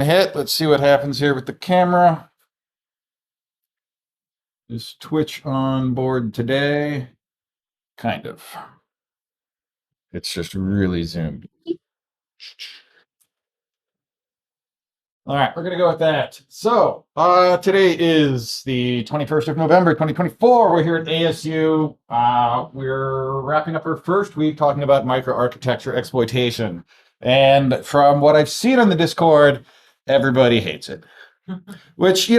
Hit. Let's see what happens here with the camera. Is Twitch on board today? Kind of. It's just really zoomed. All right, we're going to go with that. So today is the 21st of November, 2024. We're here at ASU. We're wrapping up our first week talking about microarchitecture exploitation. And from what I've seen on the Discord, everybody hates it, which,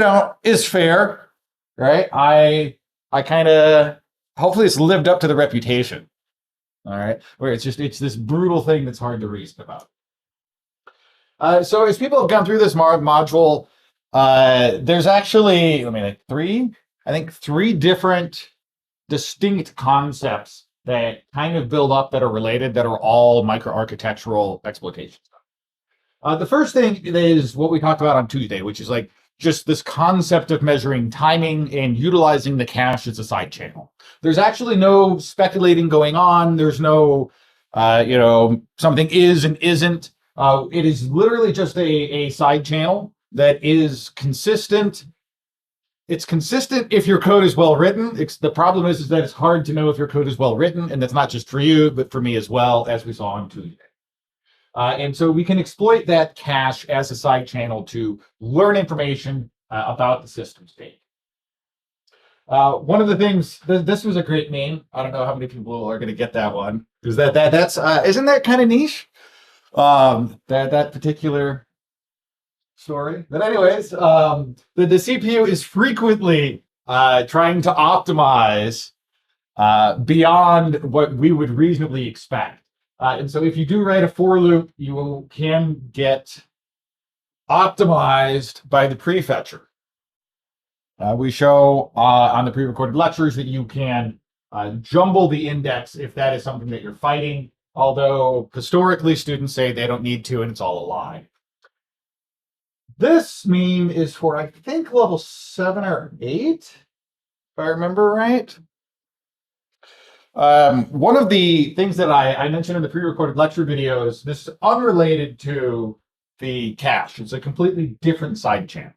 is fair, right? I kind of, hopefully it's lived up to the reputation, all right? Where it's this brutal thing that's hard to reason about. So as people have gone through this module, there's actually, three different distinct concepts that kind of build up that are related, that are all microarchitectural exploitation stuff. The first thing is what we talked about on Tuesday, which is like just this concept of measuring timing and utilizing the cache as a side channel. There's actually no speculating going on. There's no, something is and isn't. It is literally just a side channel that is consistent. It's consistent if your code is well written. The problem is that it's hard to know if your code is well written, and that's not just for you, but for me as well, as we saw on Tuesday. And so we can exploit that cache as a side channel to learn information about the system state. One of the things, this was a great meme. I don't know how many people are going to get that one. Is that's isn't that kind of niche? That particular story. But anyways, the CPU is frequently trying to optimize beyond what we would reasonably expect. And so if you do write a for loop, you can get optimized by the prefetcher. We show on the pre-recorded lectures that you can jumble the index if that is something that you're fighting. Although historically students say they don't need to and it's all a lie. This meme is for, I think, level 7 or 8, if I remember right. One of the things that I mentioned in the pre-recorded lecture videos, this is unrelated to the cache. It's a completely different side channel.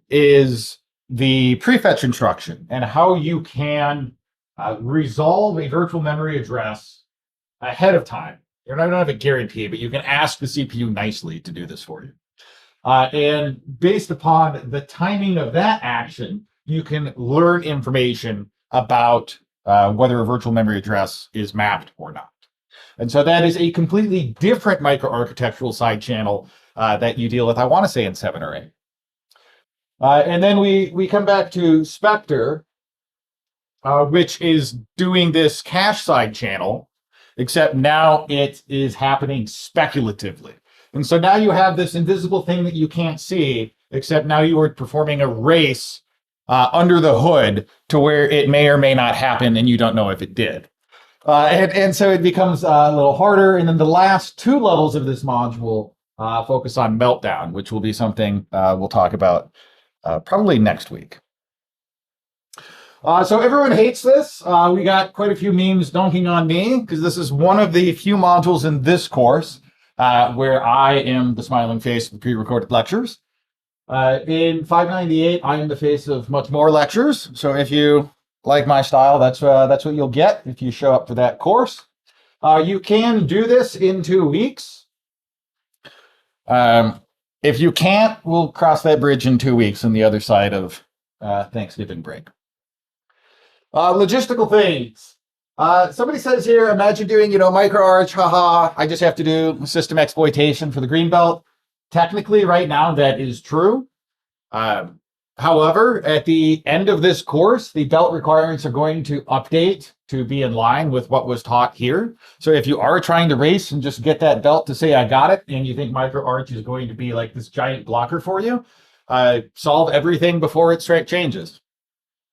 Is the prefetch instruction and how you can resolve a virtual memory address ahead of time. You don't have a guarantee, but you can ask the CPU nicely to do this for you. And based upon the timing of that action, you can learn information about whether a virtual memory address is mapped or not. And so that is a completely different microarchitectural side channel that you deal with, I want to say, in 7 or 8. And then we come back to Spectre, which is doing this cache side channel, except now it is happening speculatively. And so now you have this invisible thing that you can't see, except now you are performing a race under the hood to where it may or may not happen, and you don't know if it did. And so it becomes a little harder. And then the last 2 levels of this module focus on meltdown, which will be something we'll talk about probably next week. So everyone hates this. We got quite a few memes dunking on me because this is one of the few modules in this course where I am the smiling face of the pre-recorded lectures. In 598, I am the face of much more lectures. So if you like my style, that's what you'll get if you show up for that course. You can do this in 2 weeks. If you can't, we'll cross that bridge in 2 weeks on the other side of Thanksgiving break. Logistical things. Somebody says here, imagine doing, microarch, haha, I just have to do system exploitation for the greenbelt. Technically, right now, that is true. However, at the end of this course, the belt requirements are going to update to be in line with what was taught here. So if you are trying to race and just get that belt to say, I got it, and you think microarch is going to be like this giant blocker for you, solve everything before it changes.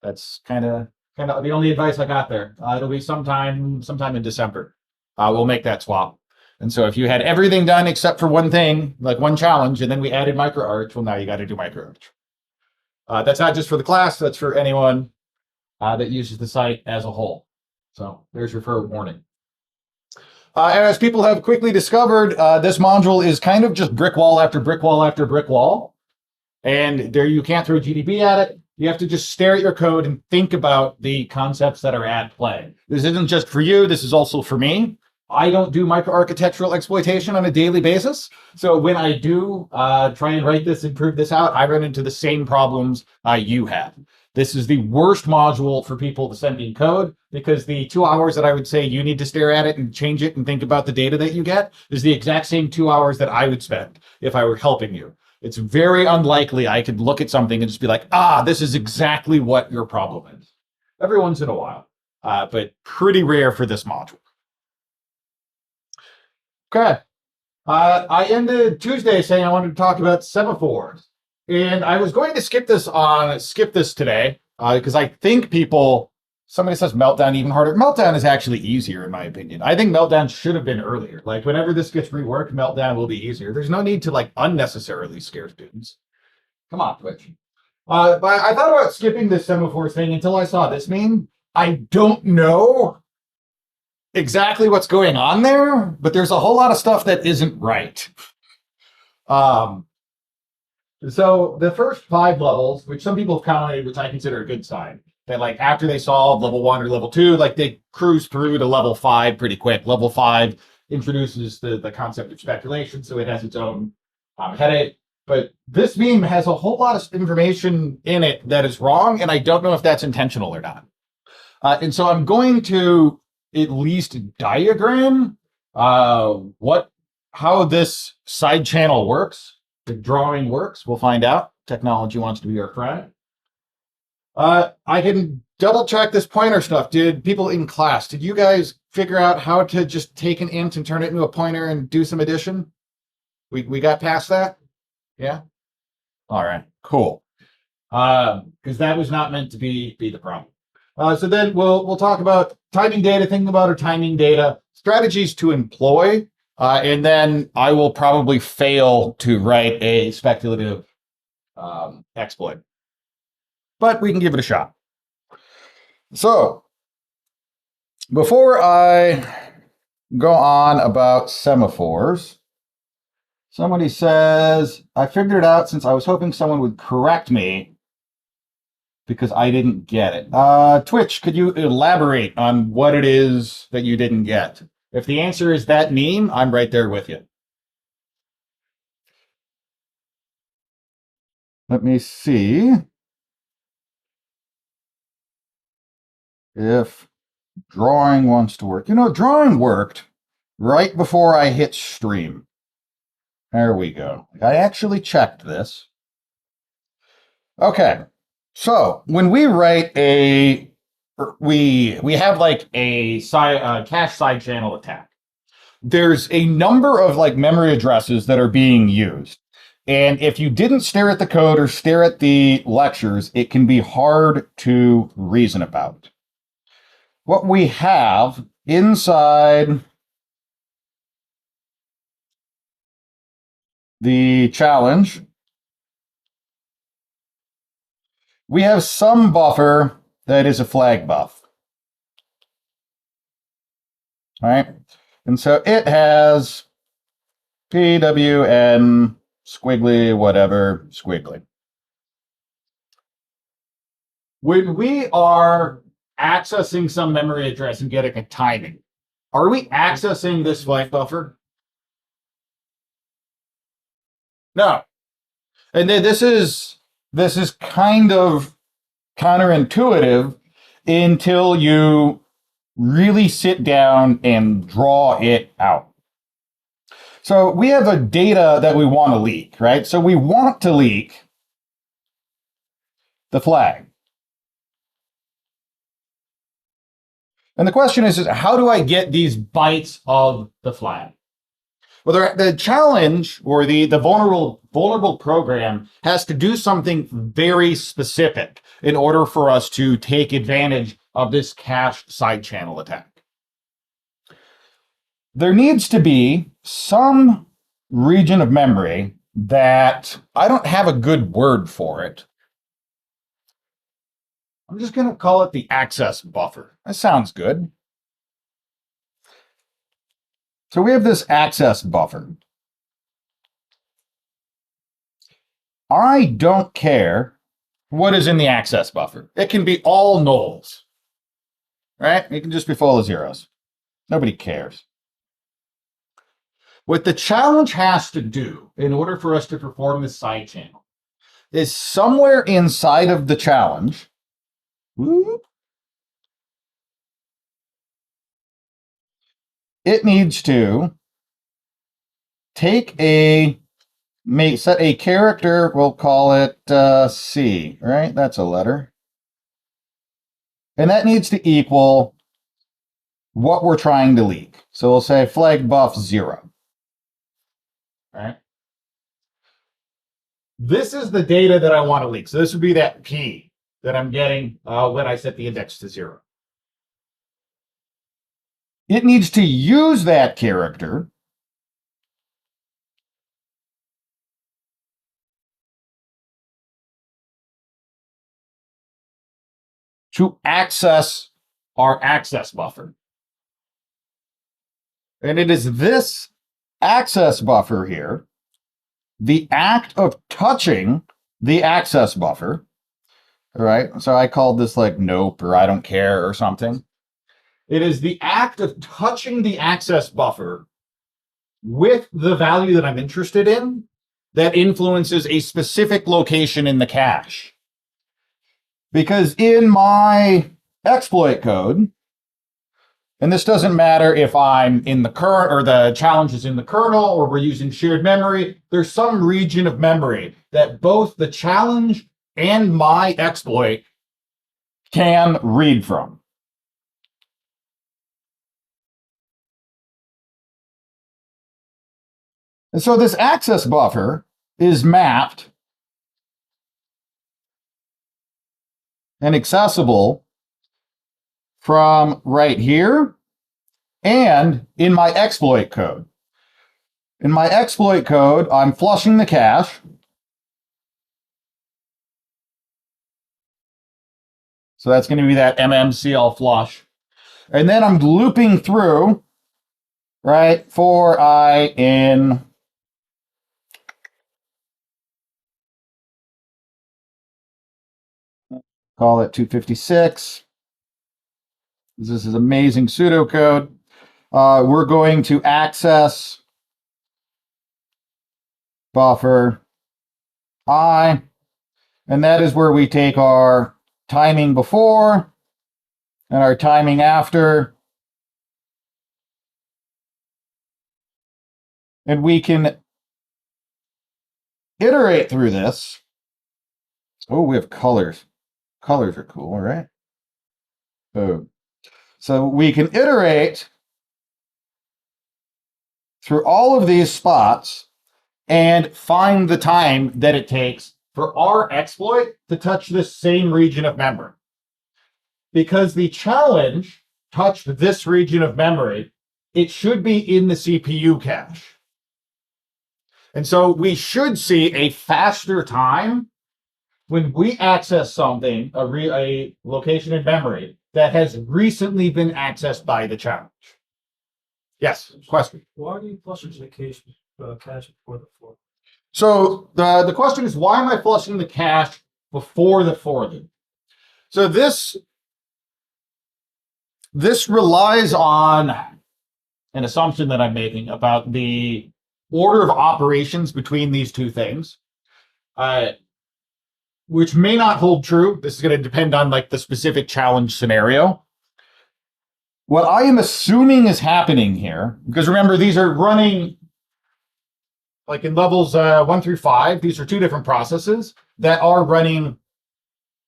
That's kind of the only advice I got there. It'll be sometime in December. We'll make that swap. And so if you had everything done except for one thing, like one challenge, and then we added microarch, well, now you got to do microarch. That's not just for the class, that's for anyone that uses the site as a whole. So there's your fair warning. And as people have quickly discovered, this module is kind of just brick wall after brick wall after brick wall. And there you can't throw GDB at it. You have to just stare at your code and think about the concepts that are at play. This isn't just for you. This is also for me. I don't do microarchitectural exploitation on a daily basis. So when I do try and write this and prove this out, I run into the same problems you have. This is the worst module for people to send in code because the 2 hours that I would say you need to stare at it and change it and think about the data that you get is the exact same 2 hours that I would spend if I were helping you. It's very unlikely I could look at something and just be like, this is exactly what your problem is. Every once in a while, but pretty rare for this module. Okay. I ended Tuesday saying I wanted to talk about semaphores. And I was going to skip this today because I think somebody says Meltdown even harder. Meltdown is actually easier in my opinion. I think Meltdown should have been earlier. Like whenever this gets reworked, Meltdown will be easier. There's no need to like unnecessarily scare students. Come on, Twitch. But I thought about skipping this semaphore thing until I saw this meme. I don't know exactly what's going on there, but there's a whole lot of stuff that isn't right. So the first 5 levels, which some people have commented, which I consider a good sign, that like after they solve level 1 or level 2, like they cruise through to level 5 pretty quick. Level 5 introduces the concept of speculation, so it has its own headache. But this meme has a whole lot of information in it that is wrong, and I don't know if that's intentional or not. And so I'm going to at least diagram how this side channel works. The drawing works. We'll find out. Technology wants to be our friend. I can double check this pointer stuff. Did people in class, did you guys figure out how to just take an int and turn it into a pointer and do some addition? We got past that? Yeah? All right, cool. Because that was not meant to be the problem. So then we'll talk about timing data, thinking about our timing data, strategies to employ, and then I will probably fail to write a speculative exploit. But we can give it a shot. So before I go on about semaphores, somebody says, I figured it out since I was hoping someone would correct me because I didn't get it. Twitch, could you elaborate on what it is that you didn't get? If the answer is that meme, I'm right there with you. Let me see if drawing wants to work. You know, drawing worked right before I hit stream. There we go. I actually checked this. Okay. So when we write we have like a cache side channel attack. There's a number of like memory addresses that are being used. And if you didn't stare at the code or stare at the lectures, it can be hard to reason about. What we have inside the challenge, we have some buffer that is a flag buff. All right. And so it has PWN squiggly, whatever, squiggly. When we are accessing some memory address and getting a timing, are we accessing this flag buffer? No. And then this is kind of counterintuitive until you really sit down and draw it out. So we have a data that we want to leak, right? So we want to leak the flag. And the question is how do I get these bytes of the flag? Well, the challenge or the vulnerable program has to do something very specific in order for us to take advantage of this cached side channel attack. There needs to be some region of memory that I don't have a good word for it. I'm just going to call it the access buffer. That sounds good. So we have this access buffer. I don't care what is in the access buffer. It can be all nulls, right? It can just be full of zeros. Nobody cares. What the challenge has to do in order for us to perform this side channel is somewhere inside of the challenge, it needs to take set a character, we'll call it C, right? That's a letter. And that needs to equal what we're trying to leak. So we'll say flag buff 0. Right? This is the data that I want to leak. So this would be that P that I'm getting when I set the index to 0. It needs to use that character to access our access buffer. And it is this access buffer here, the act of touching the access buffer, all right? So I called this like nope or I don't care or something. It is the act of touching the access buffer with the value that I'm interested in that influences a specific location in the cache. Because in my exploit code, and this doesn't matter if I'm in the current or the challenge is in the kernel or we're using shared memory, there's some region of memory that both the challenge and my exploit can read from. And so this access buffer is mapped and accessible from right here and in my exploit code. In my exploit code, I'm flushing the cache. So that's going to be that MMCL flush. And then I'm looping through, right, for I in call it 256. This is amazing pseudocode. We're going to access buffer I, and that is where we take our timing before and our timing after. And we can iterate through this. Oh, we have colors. Colors are cool, right? Oh. So we can iterate through all of these spots and find the time that it takes for our exploit to touch the same region of memory. Because the challenge touched this region of memory, it should be in the CPU cache. And so we should see a faster time when we access something, a location in memory that has recently been accessed by the challenge. Yes, question. Why do you flush the cache before the for? So the question is, why am I flushing the cache before the for loop? So this relies on an assumption that I'm making about the order of operations between these two things, which may not hold true. This is going to depend on like the specific challenge scenario. What I am assuming is happening here, because remember, these are running like in levels 1 through 5. These are two different processes that are running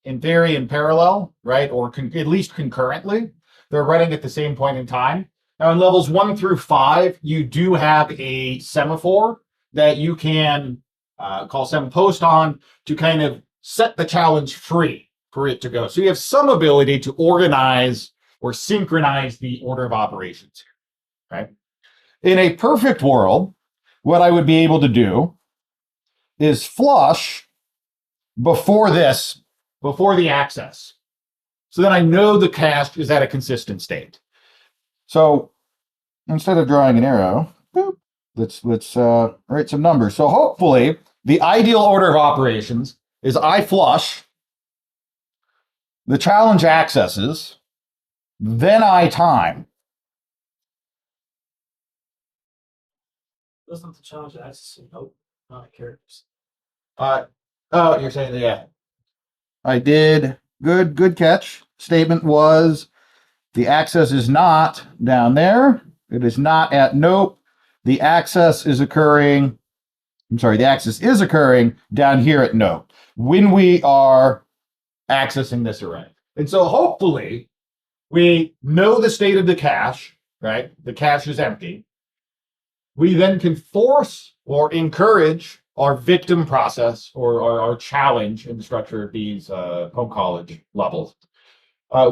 in theory in parallel, right? Or at least concurrently. They're running at the same point in time. Now in levels 1 through 5, you do have a semaphore that you can call semapost on to kind of set the challenge free for it to go. So you have some ability to organize or synchronize the order of operations here, right? In a perfect world, what I would be able to do is flush before the access. So then I know the cache is at a consistent state. So instead of drawing an arrow, boop, let's write some numbers. So hopefully the ideal order of operations is I flush, the challenge accesses, then I time. Doesn't the challenge access? Nope, not characters. Oh, you're saying, yeah. I did. Good catch. Statement was the access is not down there. It is not at nope. The access is occurring. I'm sorry, the access is occurring down here at nope when we are accessing this array. And so hopefully we know the state of the cache, right? The cache is empty. We then can force or encourage our victim process or our challenge in the structure of these home college levels.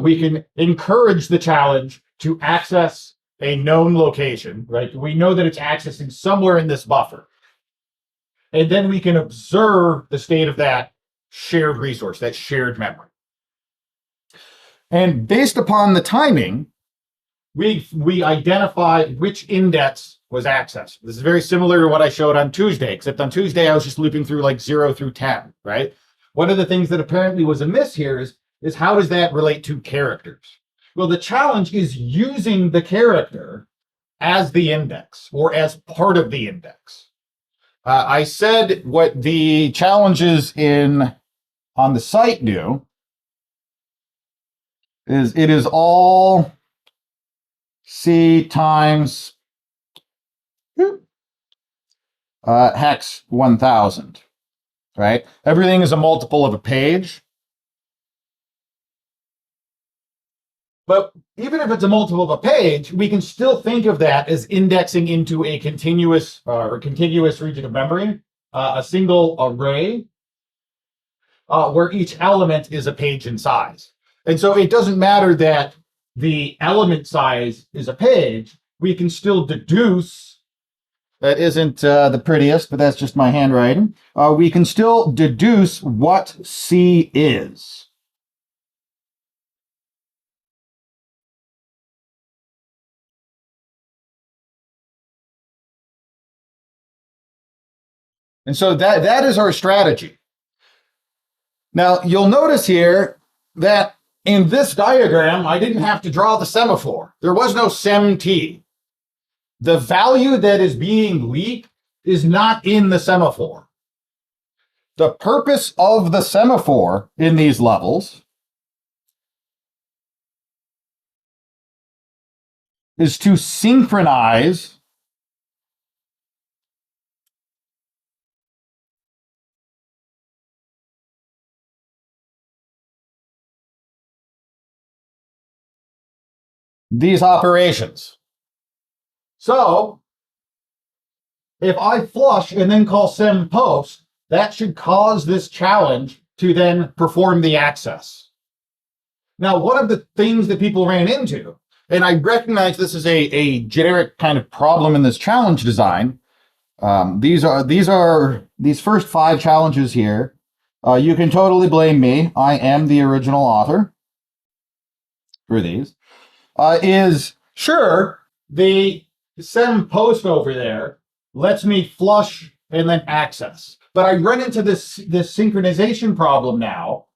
We can encourage the challenge to access a known location, right? We know that it's accessing somewhere in this buffer. And then we can observe the state of that shared resource, that shared memory. And based upon the timing, we identify which index was accessed. This is very similar to what I showed on Tuesday, except on Tuesday I was just looping through like 0 through 10, right? One of the things that apparently was amiss here is how does that relate to characters? Well, the challenge is using the character as the index or as part of the index. I said what the challenges on the site do is it is all C times hex 1000, right? Everything is a multiple of a page. But even if it's a multiple of a page, we can still think of that as indexing into a continuous or contiguous region of memory, a single array, where each element is a page in size. And so it doesn't matter that the element size is a page, we can still deduce. That isn't the prettiest, but that's just my handwriting. We can still deduce what C is. And so that is our strategy. Now, you'll notice here that in this diagram, I didn't have to draw the semaphore. There was no SEM-T. The value that is being leaked is not in the semaphore. The purpose of the semaphore in these levels is to synchronize these operations. So if I flush and then call sem post, that should cause this challenge to then perform the access. Now, one of the things that people ran into, and I recognize this is a generic kind of problem in this challenge design. These first 5 challenges here. You can totally blame me. I am the original author for these. Is sure the sem post over there lets me flush and then access, but I run into this synchronization problem now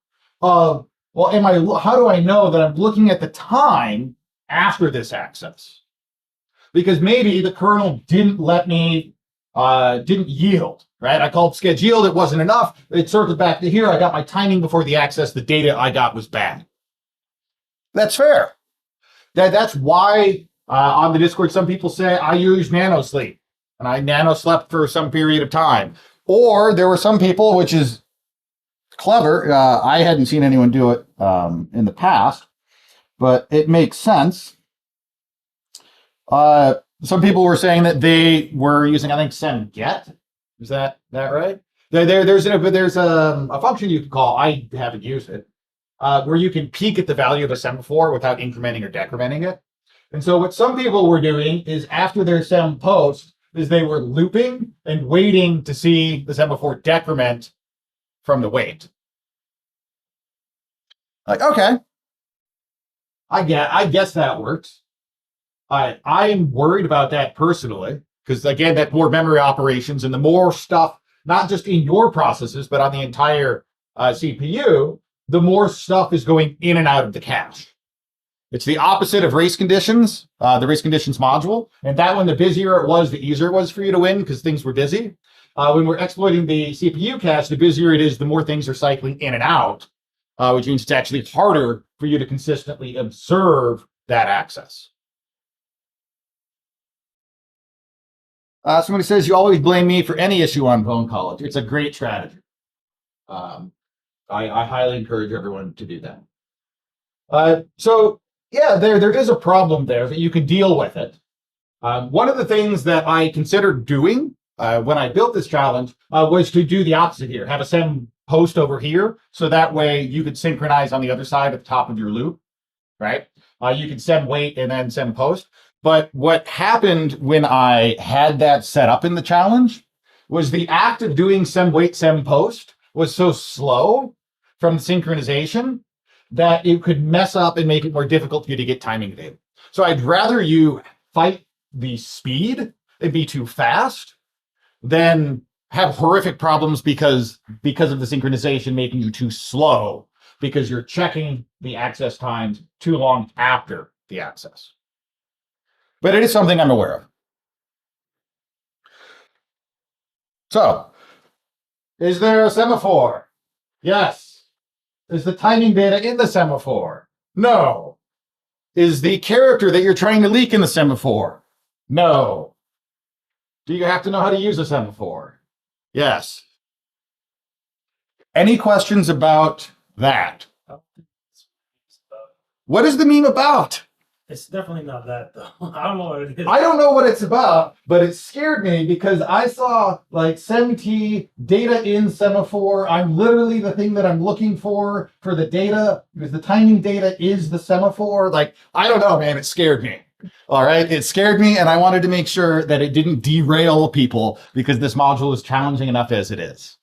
of, well, how do I know that I'm looking at the time after this access? Because maybe the kernel didn't let me, didn't yield, right? I called schedule yield, it wasn't enough. It circled back to here. I got my timing before the access. The data I got was bad. That's fair. That's why on the Discord, some people say I use nanosleep and I nanoslept for some period of time. Or there were some people, which is clever. I hadn't seen anyone do it in the past, but it makes sense. Some people were saying that they were using, I think, sem get. Is that right? There's a function you can call. I haven't used it. Where you can peek at the value of a semaphore without incrementing or decrementing it. And so what some people were doing is after their sem post is they were looping and waiting to see the semaphore decrement from the wait. Like, okay, I guess that works. I am worried about that personally, because again, that's more memory operations and the more stuff, not just in your processes, but on the entire CPU, the more stuff is going in and out of the cache. It's the opposite of race conditions, the race conditions module. And that one, the busier it was, the easier it was for you to win because things were busy. When we're exploiting the CPU cache, the busier it is, the more things are cycling in and out, which means it's actually harder for you to consistently observe that access. Somebody says, you always blame me for any issue on pwn.college. It's a great strategy. I highly encourage everyone to do that. So yeah, there is a problem there that you can deal with it. One of the things that I considered doing when I built this challenge was to do the opposite here, have a sem post over here. So that way you could synchronize on the other side at the top of your loop, right? You could sem wait and then sem post. But what happened when I had that set up in the challenge was the act of doing sem wait, sem post was so slow from the synchronization that it could mess up and make it more difficult for you to get timing data. So I'd rather you fight the speed and be too fast than have horrific problems because of the synchronization making you too slow because you're checking the access times too long after the access. But it is something I'm aware of. So, is there a semaphore? Yes. Is the timing data in the semaphore? No. Is the character that you're trying to leak in the semaphore? No. Do you have to know how to use a semaphore? Yes. Any questions about that? What is the meme about? It's definitely not that though. I don't know what it is. I don't know what it's about, but it scared me because I saw like SEMT data in semaphore. I'm literally the thing that I'm looking for the data because the timing data is the semaphore. Like, I don't know, man. It scared me. All right. It scared me. And I wanted to make sure that it didn't derail people because this module is challenging enough as it is.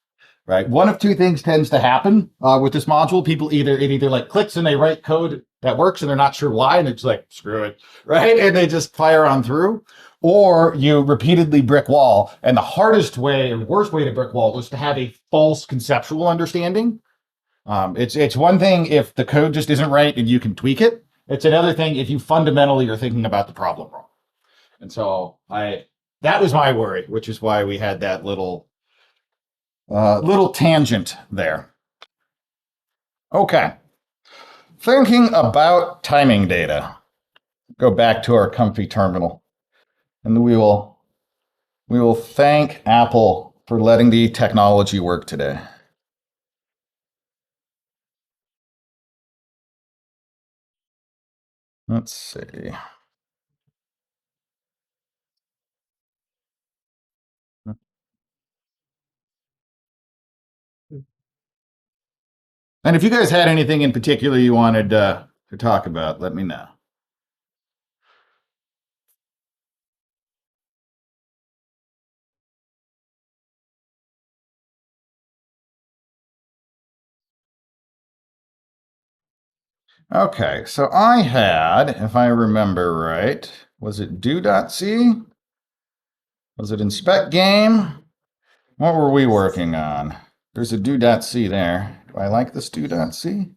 Right. One of two things tends to happen with this module. People it either like clicks and they write code that works and they're not sure why. And it's like, screw it. Right. And they just fire on through, or you repeatedly brick wall. And the hardest way or worst way to brick wall was to have a false conceptual understanding. It's one thing if the code just isn't right and you can tweak it. It's another thing if you fundamentally are thinking about the problem wrong. And so that was my worry, which is why we had that little tangent there. Okay. Thinking about timing data. Go back to our comfy terminal. And we will thank Apple for letting the technology work today. Let's see. And if you guys had anything in particular you wanted to talk about, let me know. Okay, so I had, if I remember right, was it do.c? Was it inspect game? What were we working on? There's a do.c there. Do I like this do.c?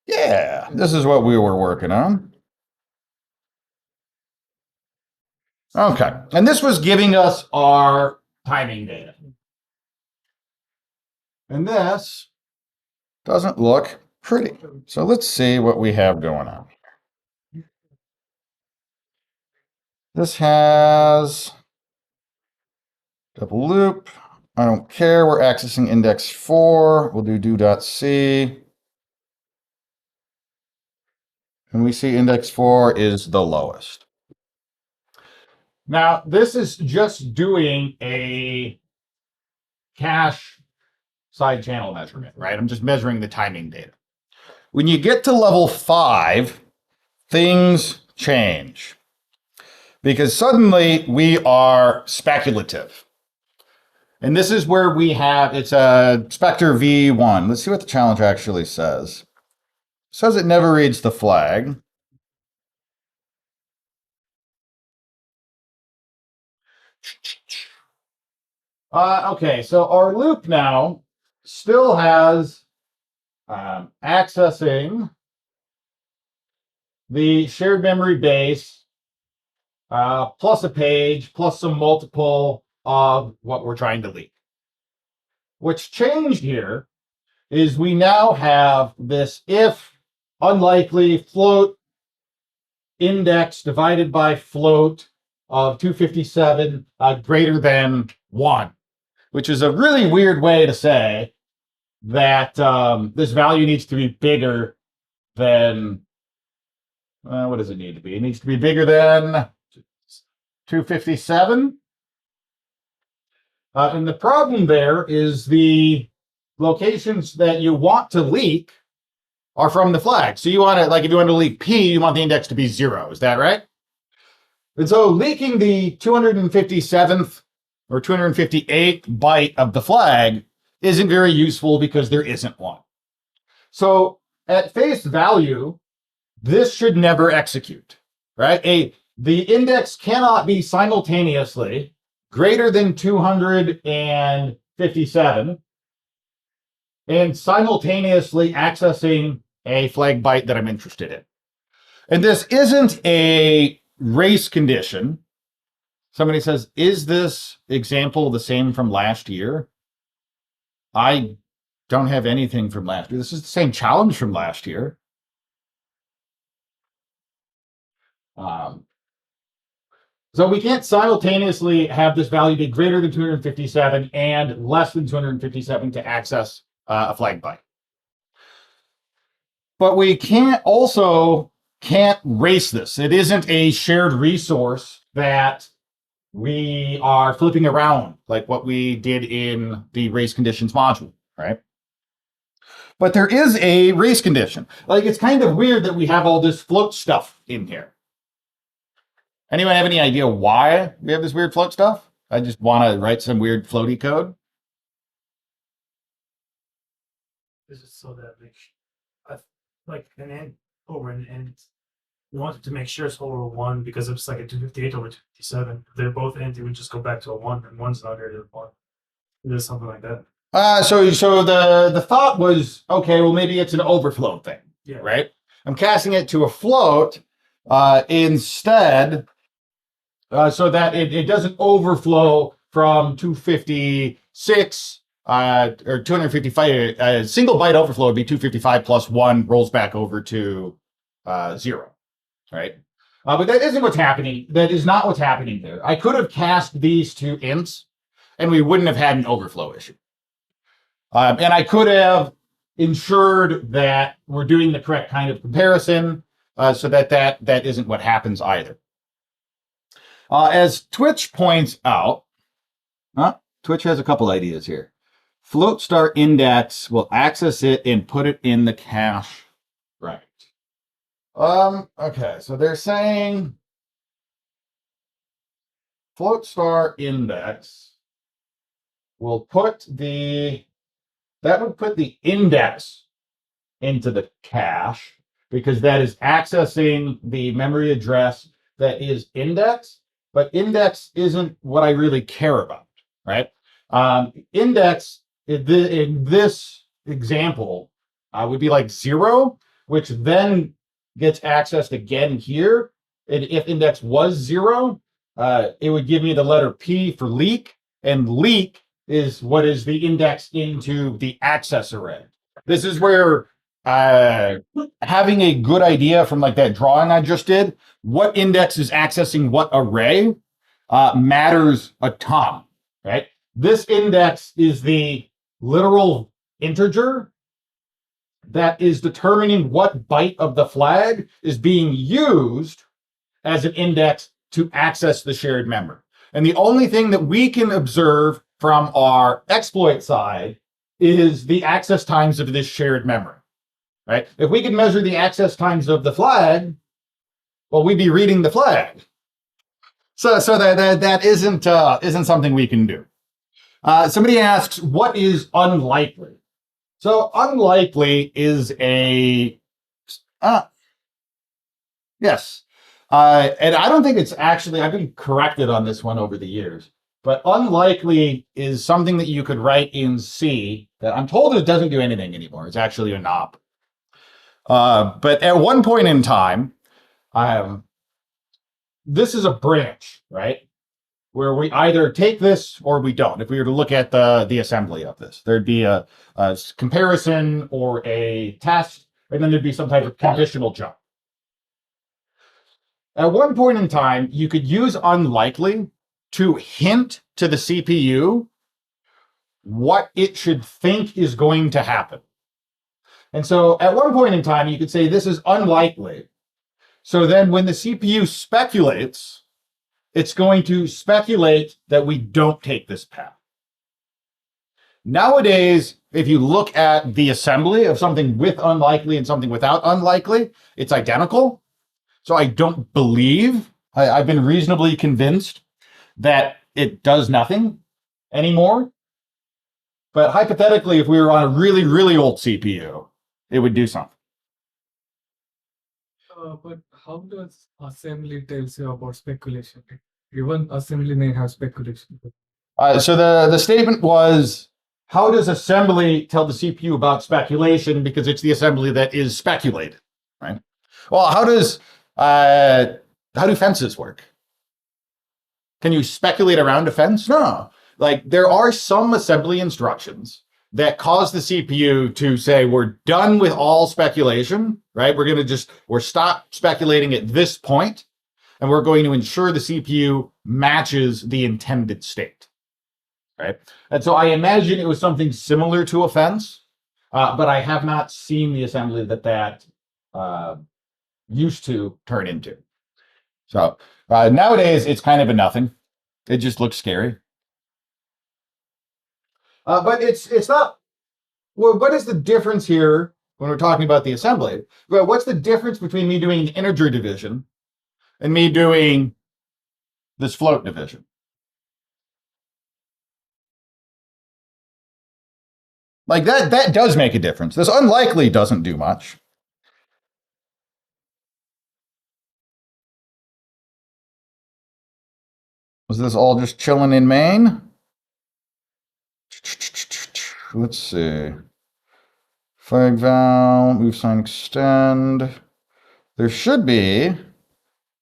Yeah, this is what we were working on. Okay, and this was giving us our timing data. And this doesn't look pretty. So let's see what we have going on. This has double loop. I don't care. We're accessing index 4. We'll do do.c. And we see index 4 is the lowest. Now, this is just doing a cache side channel measurement, right? I'm just measuring the timing data. When you get to level 5, things change. Because suddenly we are speculative. And this is where we have, it's a Spectre V1. Let's see what the challenge actually says. It says it never reads the flag. Okay, so our loop now still has accessing the shared memory base plus a page plus some multiple of what we're trying to leak. What's changed here is we now have this if unlikely float index divided by float of 257 greater than 1, which is a really weird way to say that this value needs to be bigger than, what does it need to be? It needs to be bigger than 257. And the problem there is the locations that you want to leak are from the flag. So you want to, like, if you want to leak P, you want the index to be 0. Is that right? And so leaking the 257th or 258th byte of the flag isn't very useful because there isn't one. So at face value, this should never execute, right? The index cannot be simultaneously greater than 257 and simultaneously accessing a flag byte that I'm interested in. And this isn't a race condition. Somebody says, is this example the same from last year? I don't have anything from last year. This is the same challenge from last year. So we can't simultaneously have this value be greater than 257 and less than 257 to access a flag byte. But we can't race this. It isn't a shared resource that we are flipping around like what we did in the race conditions module, right? But there is a race condition. Like, it's kind of weird that we have all this float stuff in here. Anyone have any idea why we have this weird float stuff? I just want to write some weird floaty code. This is so that like an end over an end. We wanted to make sure it's over 1 because if it's like a 258 over 257, if they're both end, it would just go back to a 1, and 1's not greater than 1. It is something like that. So the thought was, okay, well, maybe it's an overflow thing, Yeah. right? I'm casting it to a float instead, so that it doesn't overflow from 256 or 255. A single byte overflow would be 255 plus 1 rolls back over to 0, right? But that isn't what's happening. That is not what's happening there. I could have cast these to ints, and we wouldn't have had an overflow issue. And I could have ensured that we're doing the correct kind of comparison so that isn't what happens either. As Twitch points out, Twitch has a couple ideas here. Float star index will access it and put it in the cache. Right. Okay, so they're saying float star index will put that would put the index into the cache because that is accessing the memory address that is index, but index isn't what I really care about, right? Index in this example would be like 0, which then gets accessed again here. And if index was 0, it would give me the letter P for leak, and leak is what is the index into the access array. This is where having a good idea from like that drawing I just did, what index is accessing what array matters a ton, right? This index is the literal integer that is determining what byte of the flag is being used as an index to access the shared memory. And the only thing that we can observe from our exploit side is the access times of this shared memory, right? If we could measure the access times of the flag, well, we'd be reading the flag. So that isn't something we can do. Somebody asks, what is unlikely? So unlikely is yes. And I don't think it's actually, I've been corrected on this one over the years, but unlikely is something that you could write in C that I'm told it doesn't do anything anymore. It's actually an op. But at one point in time, this is a branch, right? Where we either take this or we don't. If we were to look at the assembly of this, there'd be a comparison or a test, and then there'd be some type of conditional jump. At one point in time, you could use unlikely to hint to the CPU what it should think is going to happen. And so at one point in time, you could say this is unlikely. So then when the CPU speculates, it's going to speculate that we don't take this path. Nowadays, if you look at the assembly of something with unlikely and something without unlikely, it's identical. So I don't believe, I've been reasonably convinced that it does nothing anymore. But hypothetically, if we were on a really, really old CPU, it would do something. But how does assembly tells you about speculation? Even assembly may have speculation. So the statement was, how does assembly tell the CPU about speculation? Because it's the assembly that is speculated, right? Well, how do fences work? Can you speculate around a fence? No. Like, there are some assembly instructions that cause the CPU to say, we're done with all speculation, right? We're stop speculating at this point, and we're going to ensure the CPU matches the intended state, right? And so I imagine it was something similar to a fence, but I have not seen the assembly that used to turn into. So nowadays, it's kind of a nothing. It just looks scary. But it's not. Well, what is the difference here when we're talking about the assembly? Well, what's the difference between me doing an integer division and me doing this float division? Like that does make a difference. This unlikely doesn't do much. Was this all just chilling in main? Let's see. Flag val, move sign extend. There should be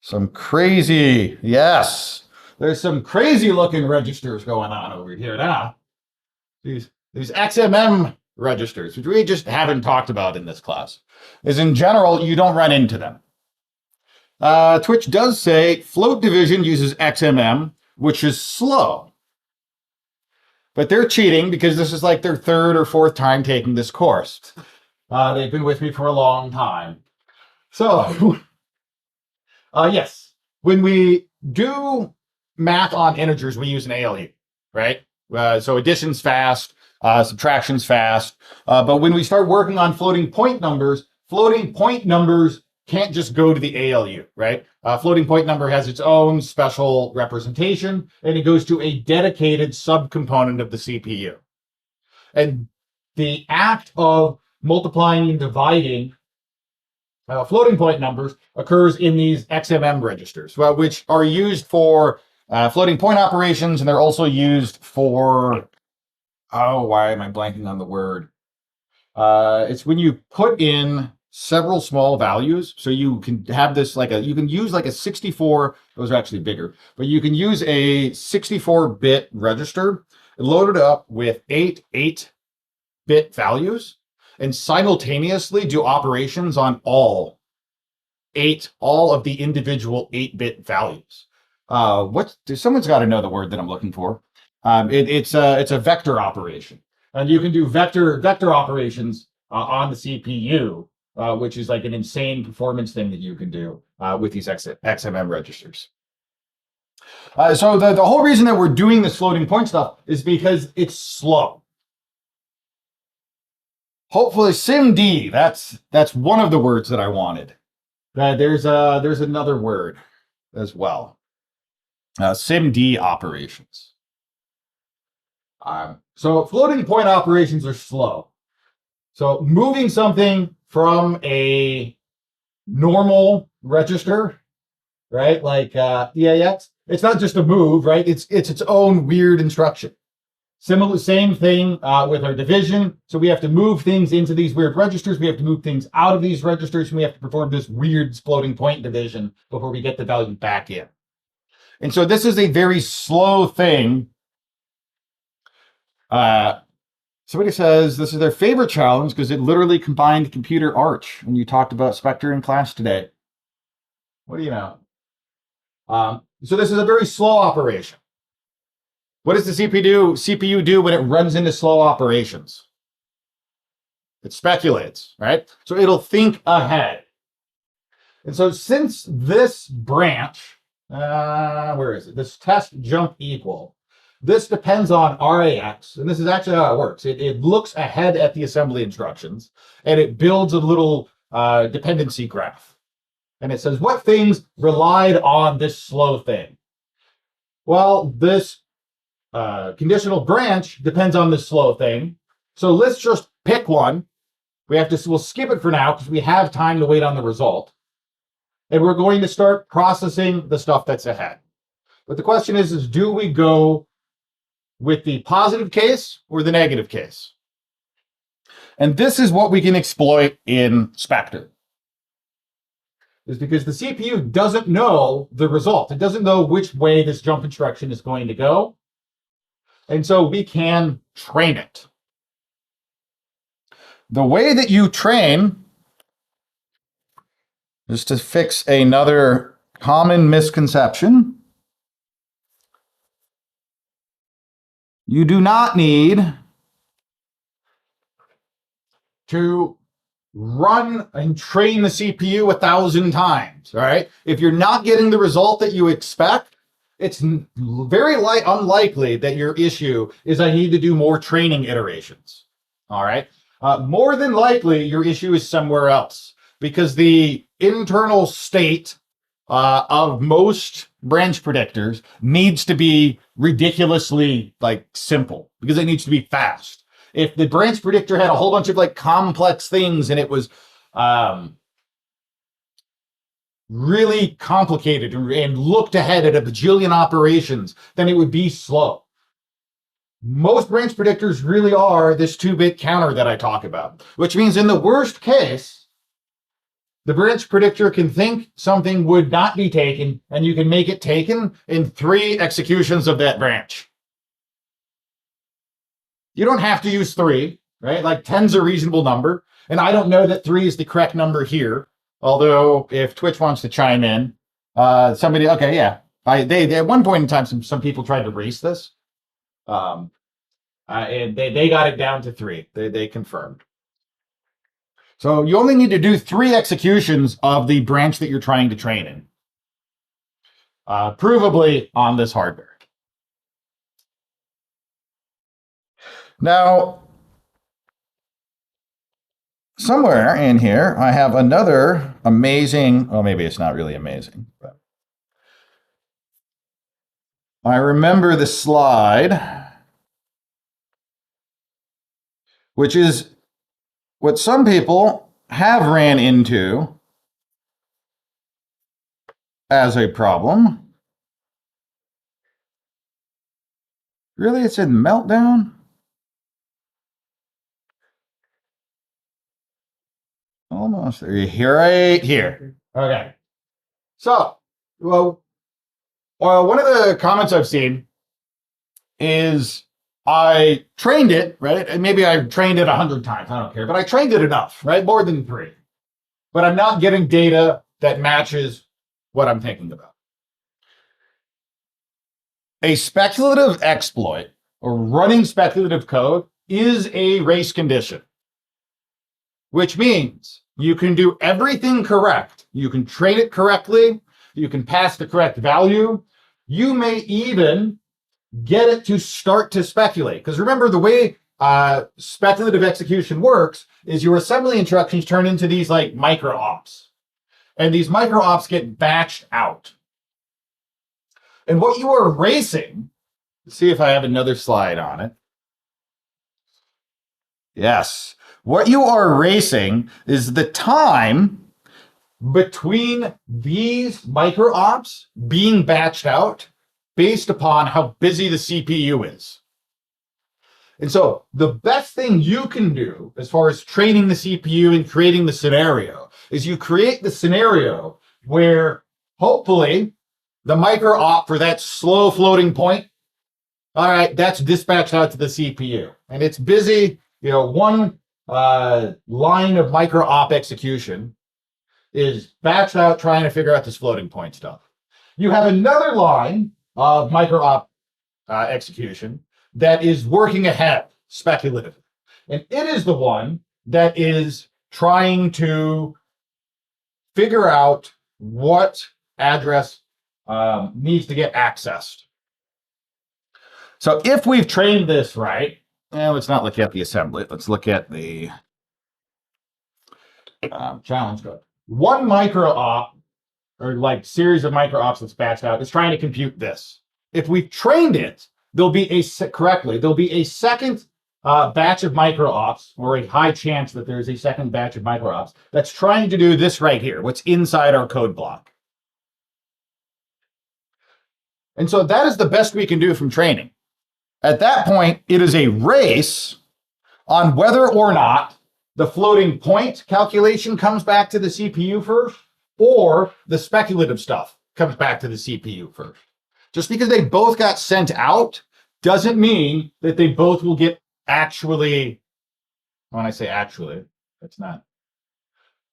some crazy, yes, there's some crazy looking registers going on over here now. These XMM registers, which we just haven't talked about in this class, is in general, you don't run into them. Twitch does say float division uses XMM, which is slow. But they're cheating because this is like their third or fourth time taking this course. They've been with me for a long time. So, yes, when we do math on integers, we use an ALU, right? So addition's fast, subtraction's fast. But when we start working on floating point numbers can't just go to the ALU, right? Floating point number has its own special representation, and it goes to a dedicated subcomponent of the CPU. And the act of multiplying and dividing floating point numbers occurs in these XMM registers, which are used for floating point operations, and they're also used for, why am I blanking on the word? It's when you put in several small values. So you can have this you can use like a 64, those are actually bigger, but you can use a 64-bit register and load it up with 8-bit values and simultaneously do operations on all of the individual 8-bit values. Someone's got to know the word that I'm looking for. It's a vector operation, and you can do vector operations on the CPU, which is like an insane performance thing that you can do with these XMM registers. So the whole reason that we're doing this floating point stuff is because it's slow. Hopefully SIMD, that's one of the words that I wanted. There's another word as well. SIMD operations. So floating point operations are slow. So moving something from a normal register right? Like EAX, it's not just a move, right? It's its own weird instruction. Similar, same thing with our division. So we have to move things into these weird registers. We have to move things out of these registers, and we have to perform this weird floating point division before we get the value back in. And so this is a very slow thing. Somebody says this is their favorite challenge because it literally combined computer arch. And you talked about Spectre in class today. What do you know? So this is a very slow operation. What does the CPU do when it runs into slow operations? It speculates, right? So it'll think ahead. And so since this branch, where is it? This test jump equal, this depends on RAX, and this is actually how it works. It looks ahead at the assembly instructions, and it builds a little dependency graph. And it says, what things relied on this slow thing? Well, this conditional branch depends on this slow thing. So let's just pick one. We'll skip it for now because we have time to wait on the result. And we're going to start processing the stuff that's ahead. But the question is do we go with the positive case or the negative case? And this is what we can exploit in Spectre. Is because the CPU doesn't know the result. It doesn't know which way this jump instruction is going to go. And so we can train it. The way that you train is to fix another common misconception. You do not need to run and train the CPU 1,000 times, all right? If you're not getting the result that you expect, it's very unlikely that your issue is I need to do more training iterations, all right? More than likely, your issue is somewhere else because the internal state of most branch predictors needs to be ridiculously simple because it needs to be fast. If the branch predictor had a whole bunch of complex things and it was really complicated and looked ahead at a bajillion operations, then it would be slow. Most branch predictors really are this 2-bit counter that I talk about, which means in the worst case, the branch predictor can think something would not be taken, and you can make it taken in 3 executions of that branch. You don't have to use 3, right? 10's a reasonable number, and I don't know that 3 is the correct number here. Although, if Twitch wants to chime in, somebody, okay, yeah. They at one point in time, some people tried to race this. And they got it down to 3. They confirmed. So you only need to do 3 executions of the branch that you're trying to train in. Provably on this hardware. Now, somewhere in here, I have another amazing, well, maybe it's not really amazing, but I remember the slide, which is what some people have ran into as a problem. Really, it's in Meltdown? Almost there. Here, right here. Okay. So, well, one of the comments I've seen is I trained it, right? And maybe I trained it 100 times. I don't care. But I trained it enough, right? More than 3. But I'm not getting data that matches what I'm thinking about. A speculative exploit or running speculative code is a race condition, which means you can do everything correct. You can train it correctly. You can pass the correct value. You may even get it to start to speculate. Because remember, the way speculative execution works is your assembly instructions turn into these micro ops. And these micro ops get batched out. And what you are racing, let's see if I have another slide on it. Yes. What you are racing is the time between these micro ops being batched out based upon how busy the CPU is. And so the best thing you can do as far as training the CPU and creating the scenario is you create the scenario where hopefully the micro op for that slow floating point, all right, that's dispatched out to the CPU. And it's busy, one line of micro op execution is batched out trying to figure out this floating point stuff. You have another line of micro op execution that is working ahead, speculative. And it is the one that is trying to figure out what address needs to get accessed. So if we've trained this right, let's not look at the assembly. Let's look at the challenge code. One micro op, or like series of micro ops that's batched out, is trying to compute this. If we've trained it, there'll be a second batch of micro ops, or a high chance that there's a second batch of micro ops that's trying to do this right here, what's inside our code block. And so that is the best we can do from training. At that point, it is a race on whether or not the floating point calculation comes back to the CPU first, or the speculative stuff comes back to the CPU first. Just because they both got sent out doesn't mean that they both will get actually, when I say actually, that's not,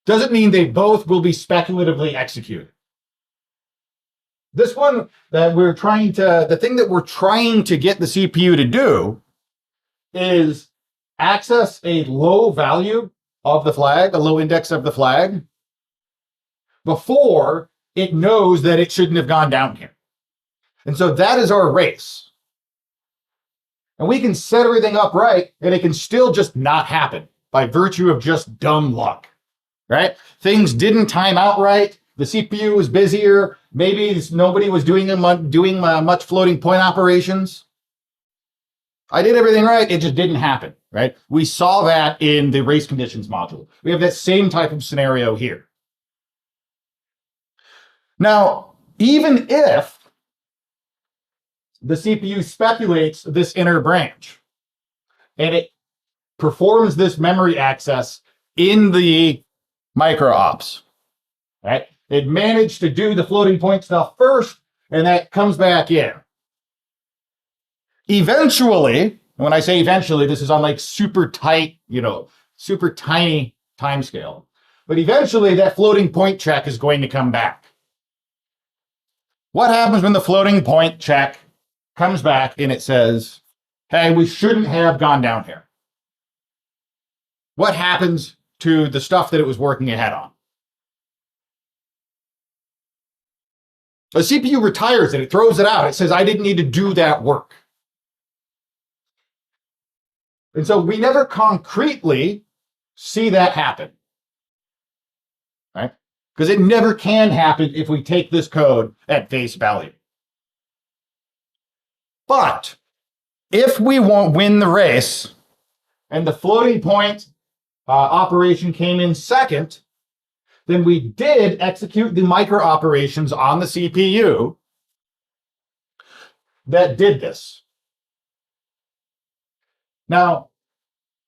doesn't mean they both will be speculatively executed. This one that the thing that we're trying to get the CPU to do is access a low value of the flag, a low index of the flag, before it knows that it shouldn't have gone down here. And so that is our race. And we can set everything up right, and it can still just not happen by virtue of just dumb luck, right? Things didn't time out right. The CPU was busier. Maybe nobody was doing much floating point operations. I did everything right. It just didn't happen, right? We saw that in the race conditions module. We have that same type of scenario here. Now, even if the CPU speculates this inner branch and it performs this memory access in the micro ops, right? It managed to do the floating point stuff first, and that comes back in. Eventually, when I say eventually, this is on like super tight, super tiny time scale. But eventually that floating point check is going to come back. What happens when the floating point check comes back and it says, hey, we shouldn't have gone down here? What happens to the stuff that it was working ahead on? The CPU retires it, it throws it out. It says, I didn't need to do that work. And so we never concretely see that happen, right? Because it never can happen if we take this code at face value. But if we won't win the race and the floating point operation came in second, then we did execute the micro operations on the CPU that did this. Now,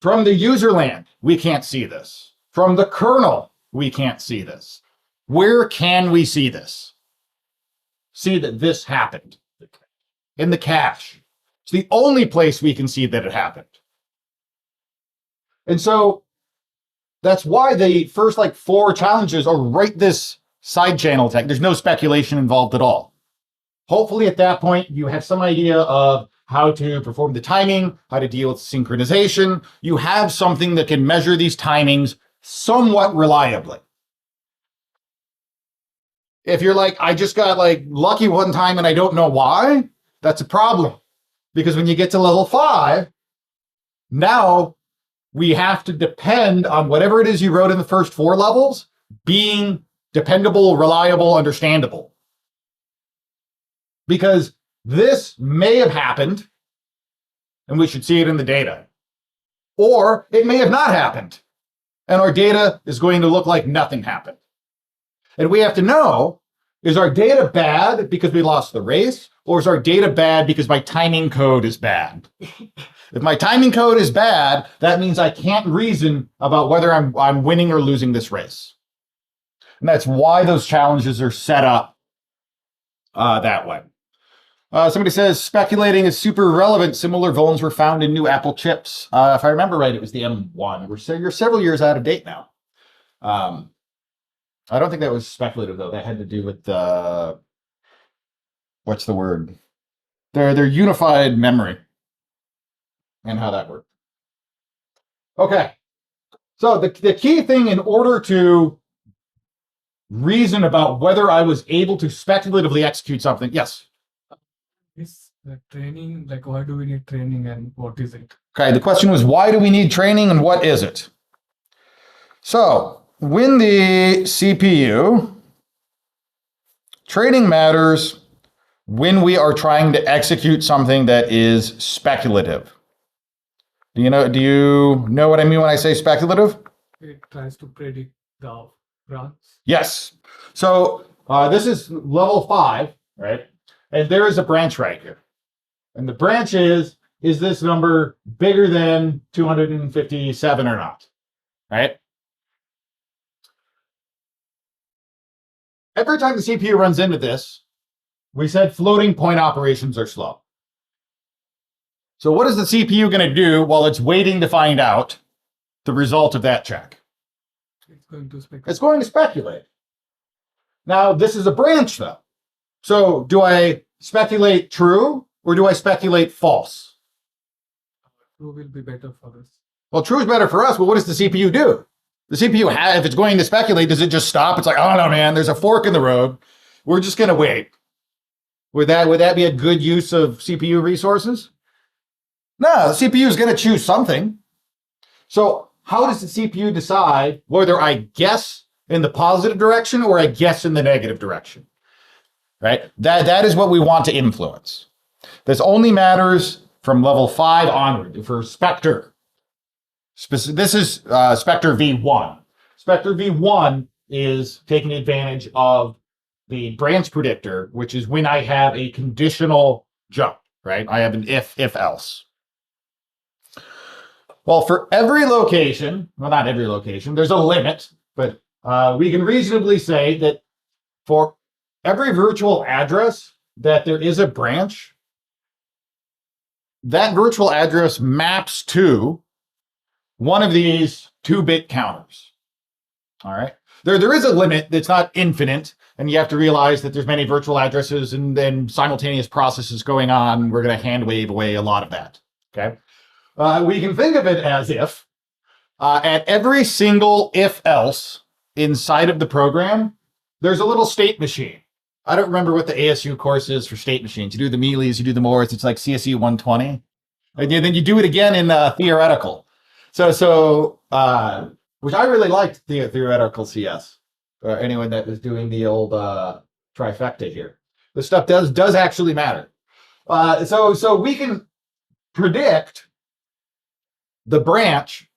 from the user land, we can't see this. From the kernel, we can't see this. Where can we see this? See that this happened. In the cache. It's the only place we can see that it happened. And so that's why the first 4 challenges are right this side channel tech. There's no speculation involved at all. Hopefully at that point, you have some idea of how to perform the timing, how to deal with synchronization. You have something that can measure these timings somewhat reliably. If you're like, I just got lucky one time and I don't know why, that's a problem. Because when you get to level 5, now we have to depend on whatever it is you wrote in the first 4 levels being dependable, reliable, understandable. Because this may have happened, and we should see it in the data. Or it may have not happened, and our data is going to look like nothing happened. And we have to know, is our data bad because we lost the race, or is our data bad because my timing code is bad? If my timing code is bad, that means I can't reason about whether I'm winning or losing this race. And that's why those challenges are set up that way. Somebody says speculating is super relevant. Similar vulns were found in new Apple chips. If I remember right, it was the M1. You're several years out of date now. I don't think that was speculative though. That had to do with what's the word? Their unified memory and how that worked. Okay. So the key thing in order to reason about whether I was able to speculatively execute something, yes. Is training, like why do we need training and what is it? Okay, the question was why do we need training and what is it? So when the CPU, training matters when we are trying to execute something that is speculative. Do you know what I mean when I say speculative? It tries to predict the branch. Yes. So this is level 5, right? And there is a branch right here. And the branch is this number bigger than 257 or not, right? Every time the CPU runs into this, we said floating point operations are slow. So what is the CPU going to do while it's waiting to find out the result of that check? It's going to speculate. It's going to speculate. Now, this is a branch, though. So do I speculate true or do I speculate false? True will be better for us. Well, true is better for us, but what does the CPU do? The CPU, if it's going to speculate, does it just stop? It's like, oh no, man, there's a fork in the road. We're just going to wait. Would that be a good use of CPU resources? No, the CPU is going to choose something. So how does the CPU decide whether I guess in the positive direction or I guess in the negative direction? Right? That is what we want to influence. This only matters from level 5 onward for Spectre. This is Spectre V1. Spectre V1 is taking advantage of the branch predictor, which is when I have a conditional jump, right? I have an if else. Well, for every location, well, not every location, there's a limit, but we can reasonably say that for every virtual address that there is a branch, that virtual address maps to one of these 2-bit counters. All right. There is a limit that's not infinite, and you have to realize that there's many virtual addresses and then simultaneous processes going on. We're going to hand wave away a lot of that. Okay. We can think of it as if at every single if else inside of the program, there's a little state machine. I don't remember what the ASU course is for state machines. You do the mealies, you do the mores. It's like CSE120. And then you do it again in theoretical. So which I really liked the theoretical CS. Anyone that was doing the old trifecta here. This stuff does actually matter. So we can predict the branch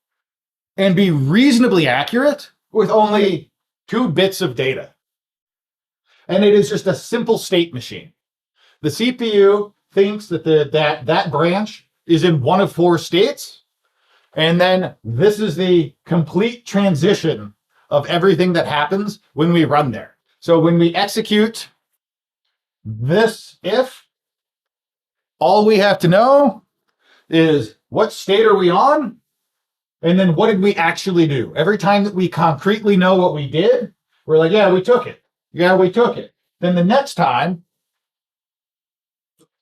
and be reasonably accurate with only 2 bits of data. And it is just a simple state machine. The CPU thinks that that branch is in one of 4 states. And then this is the complete transition of everything that happens when we run there. So when we execute this if, all we have to know is what state are we on? And then what did we actually do? Every time that we concretely know what we did, we're like, yeah, we took it. Yeah, we took it. Then the next time,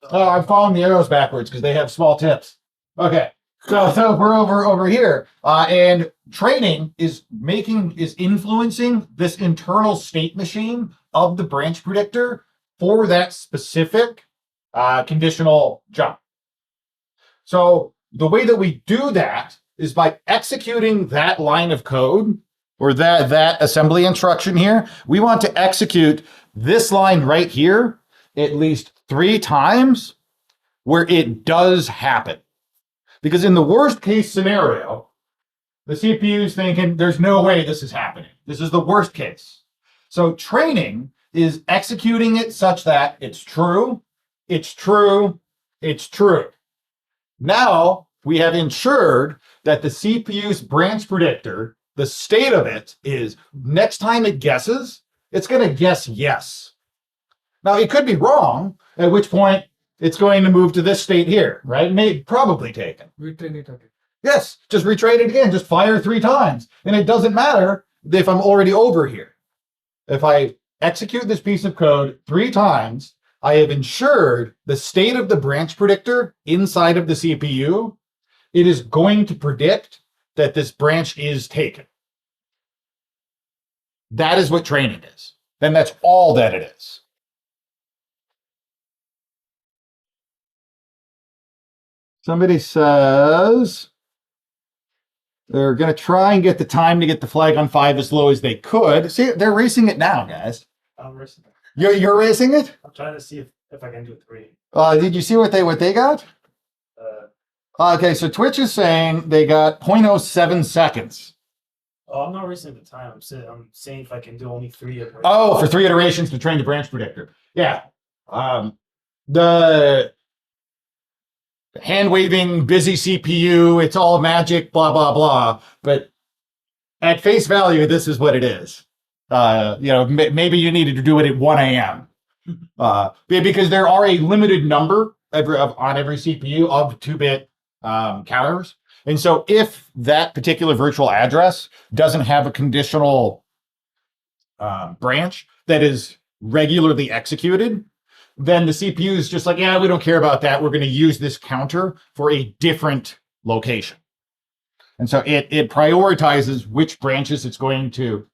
oh, I'm following the arrows backwards because they have small tips. Okay. So we're over here, and training is influencing this internal state machine of the branch predictor for that specific conditional jump. So the way that we do that is by executing that line of code or that assembly instruction here. We want to execute this line right here at least 3 times where it does happen. Because in the worst case scenario, the CPU is thinking, there's no way this is happening. This is the worst case. So training is executing it such that it's true, it's true, it's true. Now we have ensured that the CPU's branch predictor, the state of it is next time it guesses, it's going to guess yes. Now it could be wrong, at which point it's going to move to this state here, right? Probably taken. Retrain it again. Yes, just retrain it again, just fire 3 times. And it doesn't matter if I'm already over here. If I execute this piece of code 3 times, I have ensured the state of the branch predictor inside of the CPU. It is going to predict that this branch is taken. That is what training is. Then that's all that it is. Somebody says they're going to try and get the time to get the flag on 5 as low as they could. See, they're racing it now, guys. I'm racing it. You're racing it? I'm trying to see if I can do 3. Did you see what they got? Okay, so Twitch is saying they got 0.07 seconds. Oh, I'm not racing the time. I'm saying if I can do only 3 of Oh, for 3 iterations to train the branch predictor. Yeah. The hand-waving, busy CPU, it's all magic, blah, blah, blah. But at face value, this is what it is. Maybe you needed to do it at 1 a.m. Because there are a limited number on every CPU of 2-bit counters. And so if that particular virtual address doesn't have a conditional branch that is regularly executed, then the CPU is just like, yeah, we don't care about that. We're going to use this counter for a different location. And so it prioritizes which branches it's going to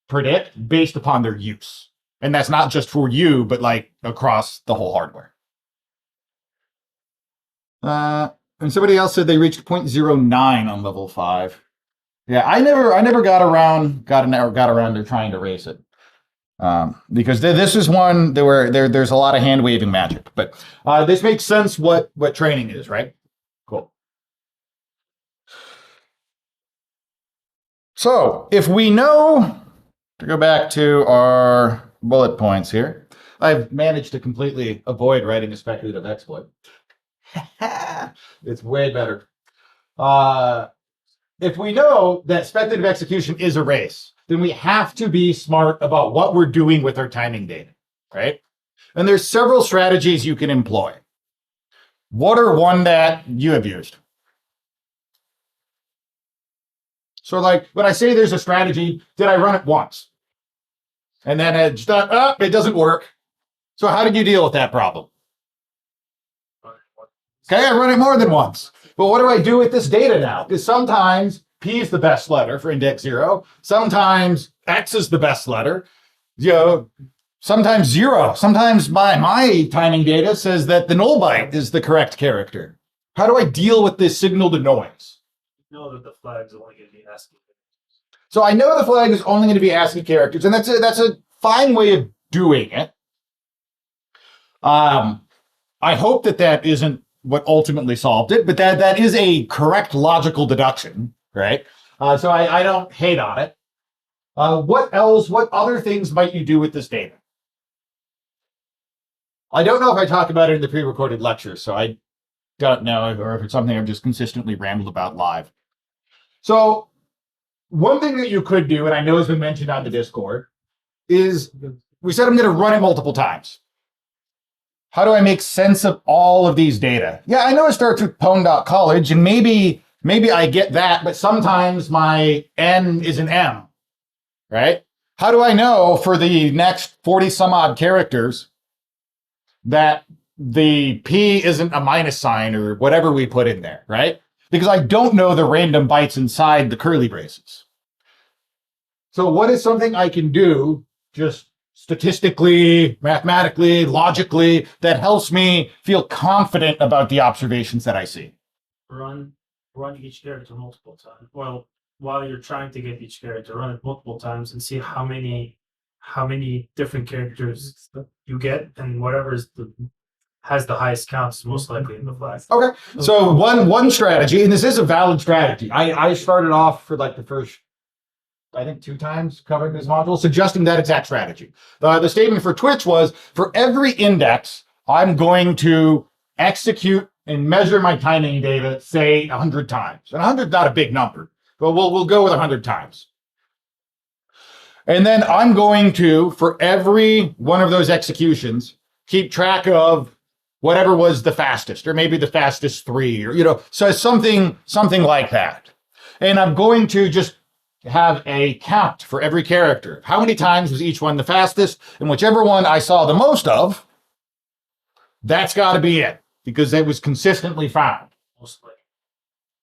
predict based upon their use. And that's not just for you, but like across the whole hardware. And somebody else said they reached 0.09 on level 5. Yeah, I never got around to trying to race it. Because this is one where there's a lot of hand waving magic, but this makes sense what training is, right? Cool. So if we know, to go back to our bullet points here, I've managed to completely avoid writing a speculative exploit. It's way better. If we know that speculative execution is a race, then we have to be smart about what we're doing with our timing data, right? And there's several strategies you can employ. What are one that you have used? So like when I say there's a strategy, did I run it once? And then it doesn't work. So how did you deal with that problem? Okay, I run it more than once. But what do I do with this data now? Because sometimes P is the best letter for index 0. Sometimes X is the best letter. Sometimes 0. Sometimes my timing data says that the null byte is the correct character. How do I deal with this signal to noise? You know that the flag's only going to be ASCII. So I know the flag is only going to be ASCII characters, and that's a fine way of doing it. I hope that isn't what ultimately solved it, but that is a correct logical deduction, right? So I don't hate on it. What other things might you do with this data? I don't know if I talked about it in the pre-recorded lecture, so I don't know, or if it's something I've just consistently rambled about live. So one thing that you could do, and I know has been mentioned on the Discord, is we said I'm going to run it multiple times. How do I make sense of all of these data? Yeah, I know it starts with pwn.college, and maybe I get that, but sometimes my N is an M, right? How do I know for the next 40 some odd characters that the P isn't a minus sign or whatever we put in there, right? Because I don't know the random bytes inside the curly braces. So what is something I can do just statistically, mathematically, logically, that helps me feel confident about the observations that I see? Run each character multiple times. Well, while you're trying to get each character, run it multiple times and see how many different characters you get, and whatever has the highest count is most likely in the flag. Okay, so one strategy, and this is a valid strategy. I started off for like the first I think 2 times covering this module, suggesting that exact strategy. The statement for Twitch was, for every index, I'm going to execute and measure my timing data, say 100 times. And 100 is not a big number, but we'll go with 100 times. And then I'm going to, for every one of those executions, keep track of whatever was the fastest, or maybe the fastest 3, or, so something like that. And I'm going to just have a count for every character. How many times was each one the fastest? And whichever one I saw the most of, that's got to be it, because it was consistently found. Mostly.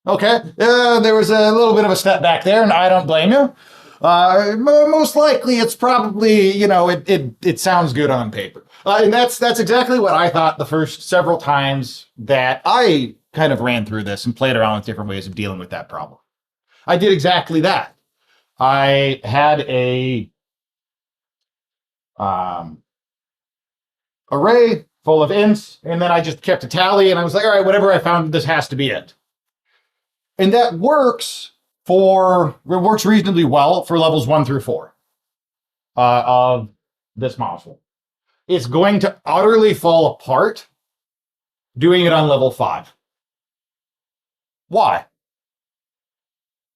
Okay, there was a little bit of a step back there, and I don't blame you. Most likely, it's probably, it sounds good on paper. And that's exactly what I thought the first several times that I kind of ran through this and played around with different ways of dealing with that problem. I did exactly that. I had a array full of ints, and then I just kept a tally, and I was like, all right, whatever I found, this has to be it. And that works reasonably well for levels 1 through 4 of this module. It's going to utterly fall apart doing it on level 5. Why?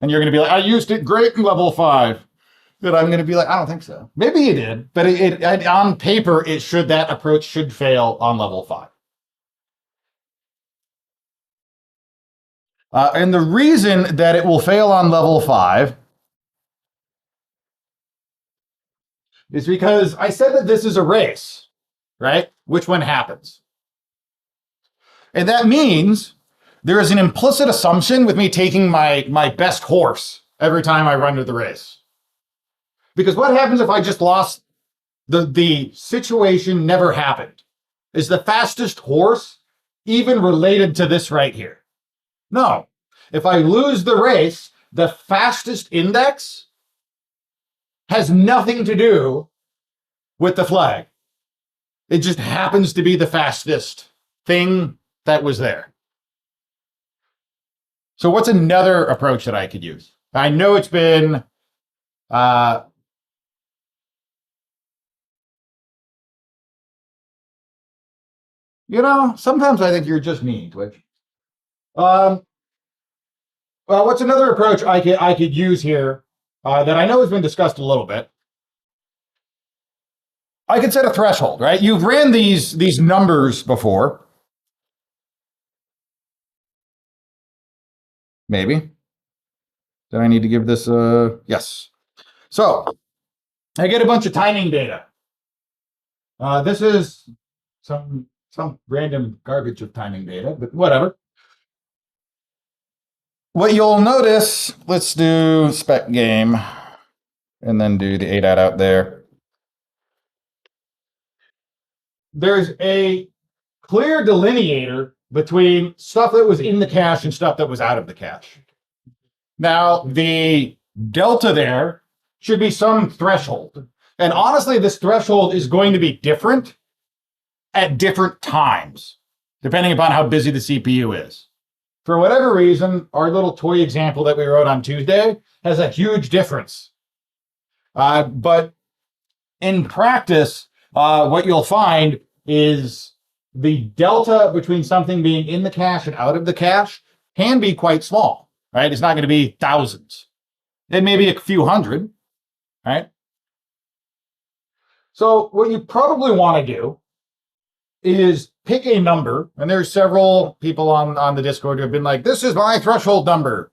And you're going to be like, I used it great in level 5. And I'm going to be like, I don't think so. Maybe you did, but on paper, that approach should fail on level 5. And the reason that it will fail on level 5 is because I said that this is a race, right? Which one happens? And that means there is an implicit assumption with me taking my best horse every time I run to the race. Because what happens if I just lost the situation never happened? Is the fastest horse even related to this right here? No. If I lose the race, the fastest index has nothing to do with the flag. It just happens to be the fastest thing that was there. So what's another approach that I could use? I know it's been sometimes I think you're just mean, Twitch. Well, what's another approach I could use here that I know has been discussed a little bit? I could set a threshold, right? You've ran these numbers before. Maybe. Do I need to give this a yes? So I get a bunch of timing data. This is some random garbage of timing data, but whatever. What you'll notice, let's do spec game and then do the ADAT out there. There's a clear delineator between stuff that was in the cache and stuff that was out of the cache. Now, the delta there should be some threshold. And honestly, this threshold is going to be different at different times, depending upon how busy the CPU is. For whatever reason, our little toy example that we wrote on Tuesday has a huge difference. But in practice, what you'll find is the delta between something being in the cache and out of the cache can be quite small, right? It's not going to be thousands. It may be a few hundred, right? So what you probably want to do is pick a number, and there's several people on the Discord who have been like, this is my threshold number.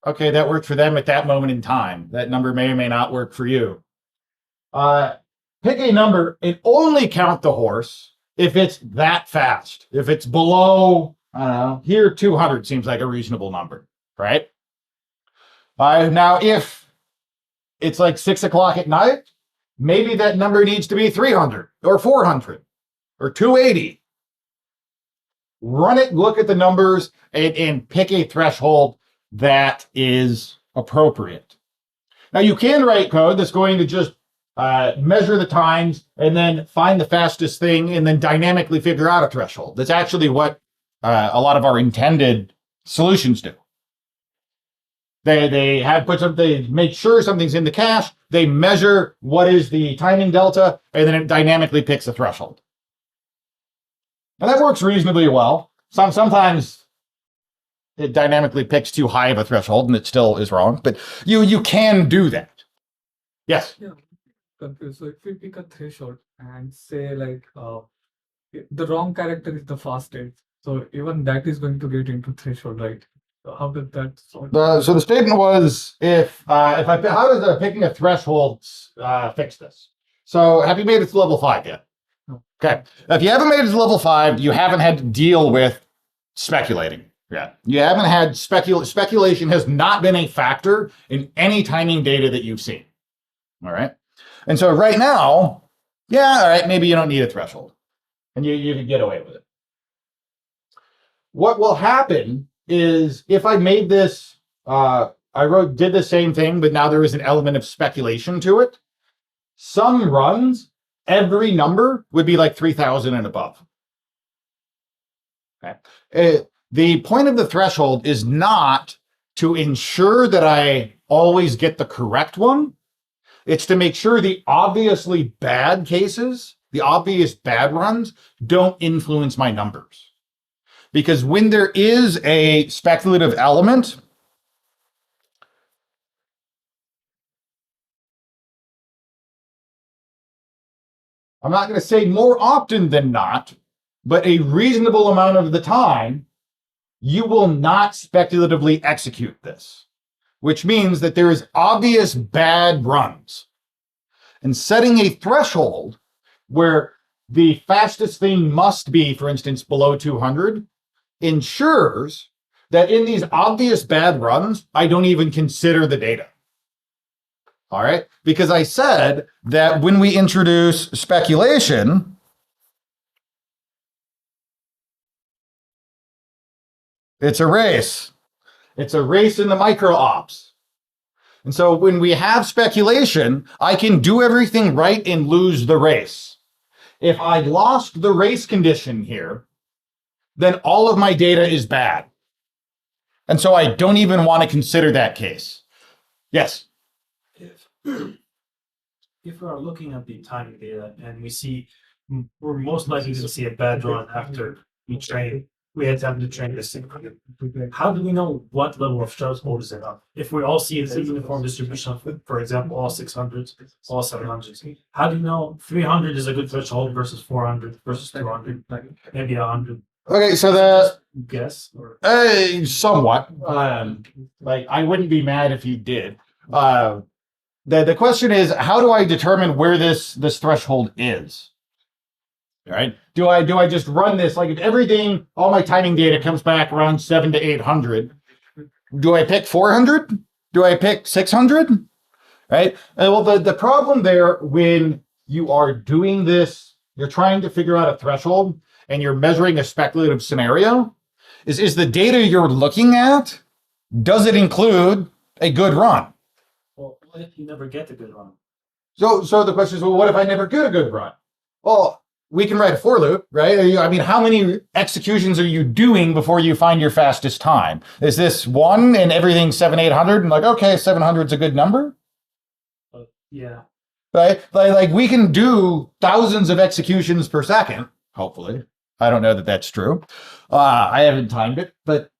Okay, that worked for them at that moment in time. That number may or may not work for you. Pick a number and only count the horse if it's that fast. If it's below, I don't know, here 200 seems like a reasonable number, right? Now, if it's like 6 o'clock at night, maybe that number needs to be 300 or 400 or 280. Run it, look at the numbers, and pick a threshold that is appropriate. Now, you can write code that's going to just measure the times and then find the fastest thing and then dynamically figure out a threshold. That's actually what a lot of our intended solutions do. They have put some, they make sure something's in the cache, they measure what is the timing delta, and then it dynamically picks a threshold. And that works reasonably well. Sometimes it dynamically picks too high of a threshold and it still is wrong, but you can do that. Yes. Yeah, confused. So if we pick a threshold and say like the wrong character is the fastest, so even that is going to get into threshold, right? So how does that sort? So the statement was, if how does picking a threshold fix this? So have you made it to level 5 yet? No. Okay. If you haven't made it to level 5, you haven't had to deal with speculating yet. You haven't had speculation has not been a factor in any timing data that you've seen. All right. And so right now, yeah, all right, maybe you don't need a threshold. And you can get away with it. What will happen is if I made this, did the same thing, but now there is an element of speculation to it. Some runs, every number would be like 3,000 and above. Okay. The point of the threshold is not to ensure that I always get the correct one. It's to make sure the obviously bad cases, the obvious bad runs, don't influence my numbers. Because when there is a speculative element, I'm not going to say more often than not, but a reasonable amount of the time, you will not speculatively execute this, which means that there is obvious bad runs. And setting a threshold where the fastest thing must be, for instance, below 200, ensures that in these obvious bad runs, I don't even consider the data. All right? Because I said that when we introduce speculation, it's a race. It's a race in the micro ops. And so when we have speculation, I can do everything right and lose the race. If I lost the race condition here, then all of my data is bad. And so I don't even want to consider that case. Yes? If we are looking at the timing data and we see, we're most likely going to see a bad run after we had time to train this thing. How do we know what level of threshold is enough? If we all see it's a uniform distribution of, for example, all 600s, all 700s, how do you know 300 is a good threshold versus 400 versus 200, maybe 100? Okay, so the guess or somewhat. Like I wouldn't be mad if you did. The question is, how do I determine where this threshold is? All right. Do I just run this? Like if everything, all my timing data comes back around 700 to 800, do I pick 400? Do I pick 600? Right. And well, the problem there when you are doing this, you're trying to figure out a threshold and you're measuring a speculative scenario, is the data you're looking at, does it include a good run? Well, what if you never get a good run? So the question is, well, what if I never get a good run? Well, we can write a for loop, right? I mean, how many executions are you doing before you find your fastest time? Is this one and everything's 800 and like, okay, 700 is a good number? Yeah. Right? Like we can do thousands of executions per second, hopefully. I don't know that that's true. I haven't timed it, but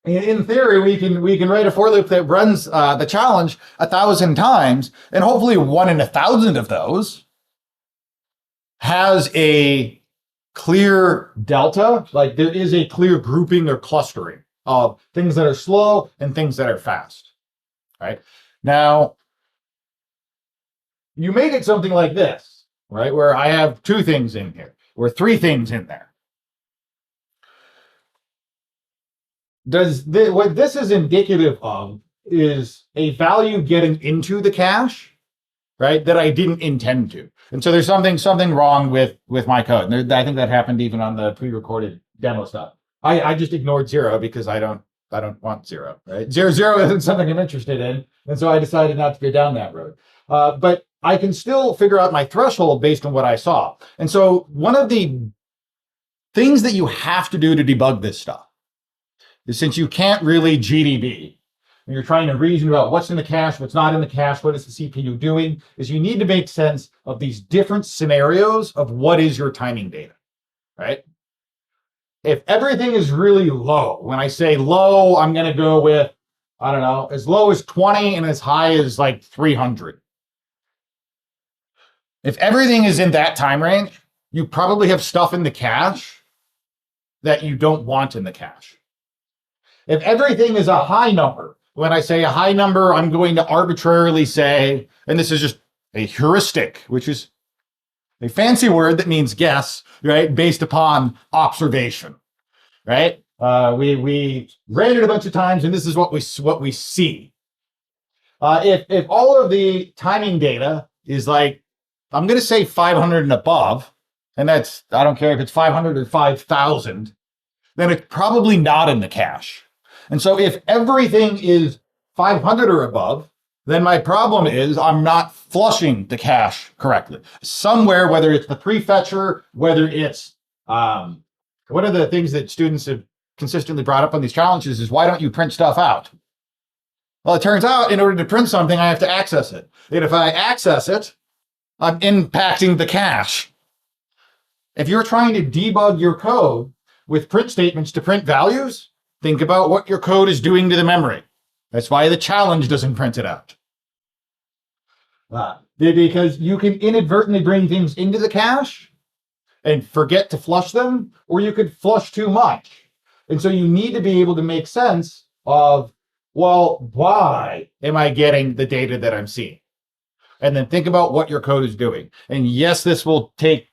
in theory, we can write a for loop that runs the challenge 1,000 times, and hopefully 1 in 1,000 of those has a clear delta, like there is a clear grouping or clustering of things that are slow and things that are fast, right? Now, you make it something like this, right? Where I have 2 things in here, or 3 things in there. What this is indicative of is a value getting into the cache, right, that I didn't intend to. And so there's something wrong with my code. And I think that happened even on the pre-recorded demo stuff. I just ignored 0 because I don't want 0, right? Zero isn't something I'm interested in. And so I decided not to go down that road. But I can still figure out my threshold based on what I saw. And so one of the things that you have to do to debug this stuff is, since you can't really GDB, and you're trying to reason about what's in the cache, what's not in the cache, what is the CPU doing, is you need to make sense of these different scenarios of what is your timing data, right? If everything is really low, when I say low, I'm going to go with, I don't know, as low as 20 and as high as like 300. If everything is in that time range, you probably have stuff in the cache that you don't want in the cache. If everything is a high number, when I say a high number, I'm going to arbitrarily say, and this is just a heuristic, which is a fancy word that means guess, right? Based upon observation, right? We ran it a bunch of times, and this is what we see. If all of the timing data is like, I'm going to say 500 and above, and that's, I don't care if it's 500 or 5,000, then it's probably not in the cache. And so if everything is 500 or above, then my problem is I'm not flushing the cache correctly. Somewhere, whether it's the prefetcher, whether it's, one of the things that students have consistently brought up on these challenges is, why don't you print stuff out? Well, it turns out in order to print something, I have to access it. And if I access it, I'm impacting the cache. If you're trying to debug your code with print statements to print values, think about what your code is doing to the memory. That's why the challenge doesn't print it out. Because you can inadvertently bring things into the cache and forget to flush them, or you could flush too much. And so you need to be able to make sense of, well, why am I getting the data that I'm seeing? And then think about what your code is doing. And yes, this will take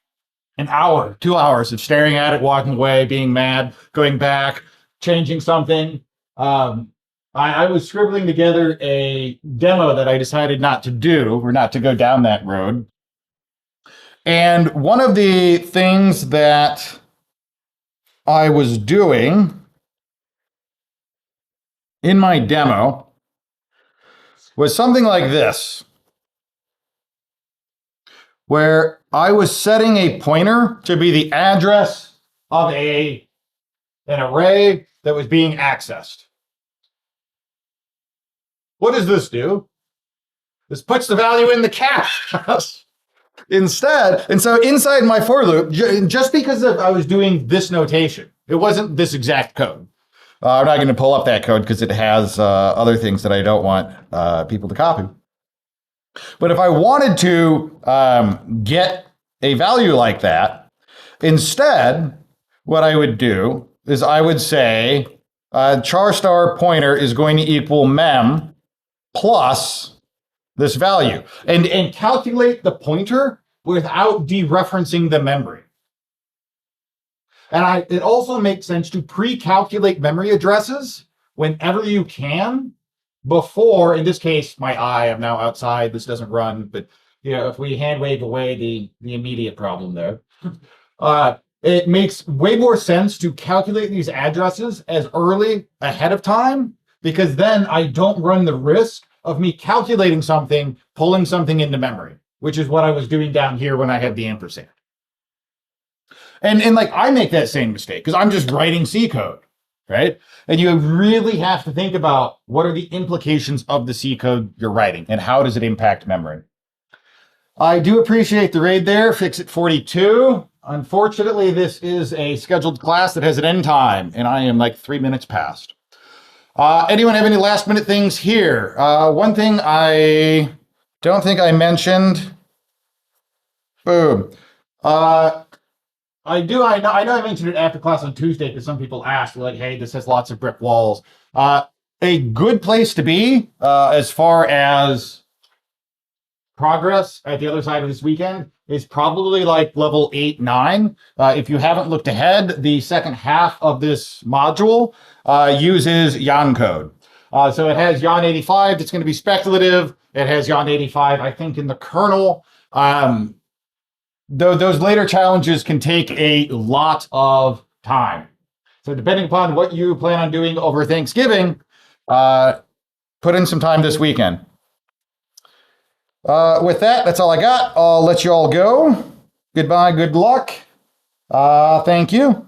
an hour, 2 hours of staring at it, walking away, being mad, going back, changing something. I was scribbling together a demo that I decided not to do, or not to go down that road. And one of the things that I was doing in my demo was something like this, where I was setting a pointer to be the address of an array that was being accessed. What does this do? This puts the value in the cache instead. And so inside my for loop, just because I was doing this notation, it wasn't this exact code. I'm not going to pull up that code because it has other things that I don't want people to copy. But if I wanted to get a value like that, instead, what I would do is I would say char star pointer is going to equal mem plus this value, and calculate the pointer without dereferencing the memory. And it also makes sense to pre-calculate memory addresses whenever you can, before, in this case, I'm now outside, this doesn't run, but if we hand wave away the immediate problem there, it makes way more sense to calculate these addresses as early ahead of time, because then I don't run the risk of me calculating something, pulling something into memory, which is what I was doing down here when I had the ampersand. And like, I make that same mistake because I'm just writing C code, right? And you really have to think about what are the implications of the C code you're writing and how does it impact memory. I do appreciate the raid there, Fixit42. Unfortunately, this is a scheduled class that has an end time, and I am like 3 minutes past. Anyone have any last minute things here? One thing I don't think I mentioned. Boom. I know I mentioned it after class on Tuesday because some people asked, like, hey, this has lots of brick walls. A good place to be as far as progress at the other side of this weekend is probably like level 8, 9. If you haven't looked ahead, the second half of this module uses Yarn code. So it has Yarn 85 that's going to be speculative. It has Yarn 85, I think, in the kernel. Those later challenges can take a lot of time. So depending upon what you plan on doing over Thanksgiving, put in some time this weekend. With that, that's all I got. I'll let you all go. Goodbye, good luck. Thank you.